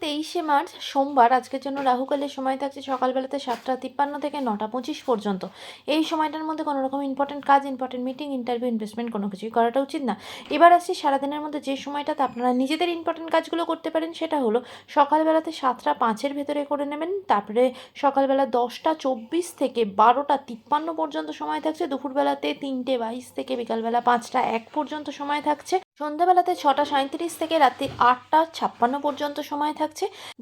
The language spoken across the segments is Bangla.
23শে মার্চ সোমবার আজকের জন্য রাহুকালের সময় থাকছে সকালবেলাতে 7:53 থেকে 9:25 পর্যন্ত। এই সময়টার মধ্যে কোনো রকম ইম্পর্টেন্ট কাজ, ইম্পর্টেন্ট মিটিং, ইন্টারভিউ, ইনভেস্টমেন্ট কোনো কিছুই করাটা উচিত না। এবার আসছি সারাদিনের মধ্যে যে সময়টাতে আপনারা নিজেদের ইম্পর্টেন্ট কাজগুলো করতে পারেন সেটা হলো সকালবেলাতে 7:05 ভেতরে করে নেবেন। তারপরে সকালবেলা 10:24 থেকে 12:53 পর্যন্ত সময় থাকছে। দুপুরবেলাতে 3:22 থেকে বিকালবেলা 5:01 পর্যন্ত সময় থাকছে। সন্ধ্যাবেলাতে 6:37 থেকে রাত্রি 8:56 পর্যন্ত সময় থাকছে।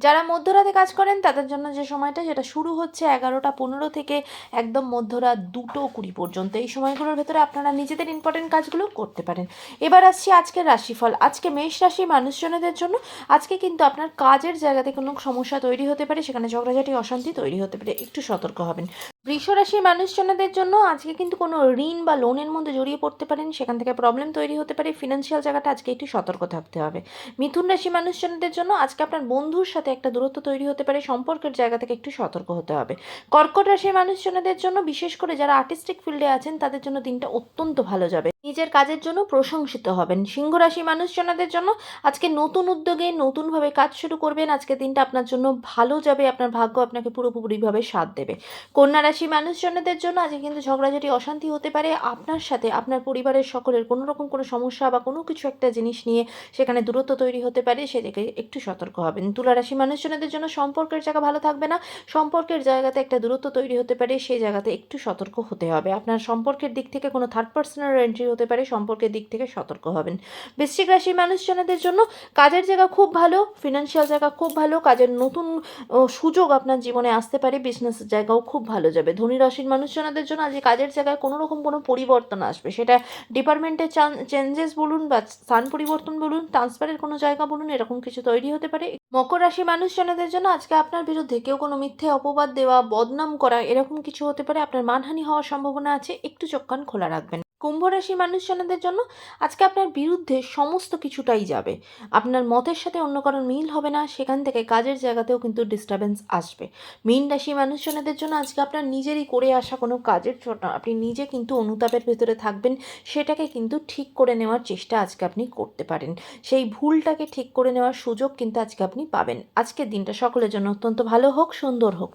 যারা মধ্যরাতে কাজ করেন তাদের জন্য যে সময়টা সেটা শুরু হচ্ছে 11:15 থেকে একদম মধ্যরাত 2:20 পর্যন্ত। এই সময়গুলোর ভেতরে আপনারা নিজেদের ইম্পর্টেন্ট কাজগুলো করতে পারেন। এবার আসছি আজকের রাশিফল। আজকে মেষ রাশি মানুষজনদের জন্য আজকে কিন্তু আপনার কাজের জায়গাতে কোনো সমস্যা তৈরি হতে পারে, সেখানে ঝগড়াঝাটি, অশান্তি তৈরি হতে পারে, একটু সতর্ক হবেন। বৃষ রাশির মানুষজনদের জন্য আজকে কিন্তু কোনো ঋণ বা লোনের মধ্যে জড়িয়ে পড়তে পারেন, সেখান থেকে প্রবলেম তৈরি হতে পারে। ফিনান্সিয়াল জায়গাটা আজকে একটু সতর্ক থাকতে হবে। মিথুন রাশি মানুষজনদের জন্য আজকে আপনার বন্ধুর সাথে একটা দূরত্ব তৈরি হতে পারে, সম্পর্কের জায়গা থেকে একটু সতর্ক হতে হবে। কর্কট রাশির মানুষজনদের জন্য বিশেষ করে যারা আর্টিস্টিক ফিল্ডে আছেন তাদের জন্য দিনটা অত্যন্ত ভালো যাবে, নিজের কাজের জন্য প্রশংসিত হবেন। সিংহ রাশি মানুষজনদের জন্য আজকে নতুন উদ্যোগে নতুনভাবে কাজ শুরু করবেন। আজকে দিনটা আপনার জন্য ভালো যাবে, আপনার ভাগ্য আপনাকে পুরোপুরিভাবে সাথ দেবে। কন্যা রাশি মানুষজনদের জন্য আজকে কিন্তু ঝগড়াঝাটি, অশান্তি হতে পারে আপনার সাথে, আপনার পরিবারের সকলের কোনো রকম কোনো সমস্যা বা কোনো কিছু একটা জিনিস নিয়ে সেখানে দূরত্ব তৈরি হতে পারে, সেদিকে একটু সতর্ক হবেন। তুলা রাশি মানুষজনদের জন্য সম্পর্কের জায়গা ভালো থাকবে না, সম্পর্কের জায়গাতে একটা দূরত্ব তৈরি হতে পারে, সেই জায়গাতে একটু সতর্ক হতে হবে। আপনার সম্পর্কের দিক থেকে কোনো থার্ড পার্সনের এন্ট্রি হতে পারে, সম্পর্কের দিক থেকে সতর্ক হবেন। বৃশ্চিক রাশি মানুষজনদের জন্য কাজের জায়গা খুব ভালো, ফিনান্সিয়াল জায়গা খুব ভালো, কাজের নতুন সুযোগ আপনার জীবনে আসতে পারে, বিজনেসের জায়গাও খুব ভালো যাবে। ধনী রাশির মানুষজনদের জন্য আজকে কাজের জায়গায় কোনো রকম কোনো পরিবর্তন আসবে, সেটা ডিপার্টমেন্টের চেঞ্জেস বলুন বা স্থান পরিবর্তন বলুন, ট্রান্সফারের কোনো জায়গা বলুন, এরকম কিছু তৈরি হতে পারে। মকর রাশি মানুষজনদের জন্য আজকে আপনার বিরুদ্ধে কেউ কোনো মিথ্যে অপবাদ দেওয়া, বদনাম করা, এরকম কিছু হতে পারে, আপনার মানহানি হওয়ার সম্ভাবনা আছে, একটু চোখ কান খোলা রাখবেন। কুম্ভ রাশি মানুষজনদের জন্য আজকে আপনার বিরুদ্ধে সমস্ত কিছুটাই যাবে, আপনার মতের সাথে অন্য কারোর মিল হবে না, সেখান থেকে কাজের জায়গাতেও কিন্তু ডিস্টারবেন্স আসবে। মীন রাশি মানুষজনদের জন্য আজকে আপনার নিজেরই করে আসা কোনো কাজের জন্য আপনি নিজে কিন্তু অনুতাপের ভেতরে থাকবেন, সেটাকে কিন্তু ঠিক করে নেওয়ার চেষ্টা আজকে আপনি করতে পারেন, সেই ভুলটাকে ঠিক করে নেওয়ার সুযোগ কিন্তু আজকে আপনি পাবেন। আজকের দিনটা সকলের জন্য অত্যন্ত ভালো হোক, সুন্দর হোক।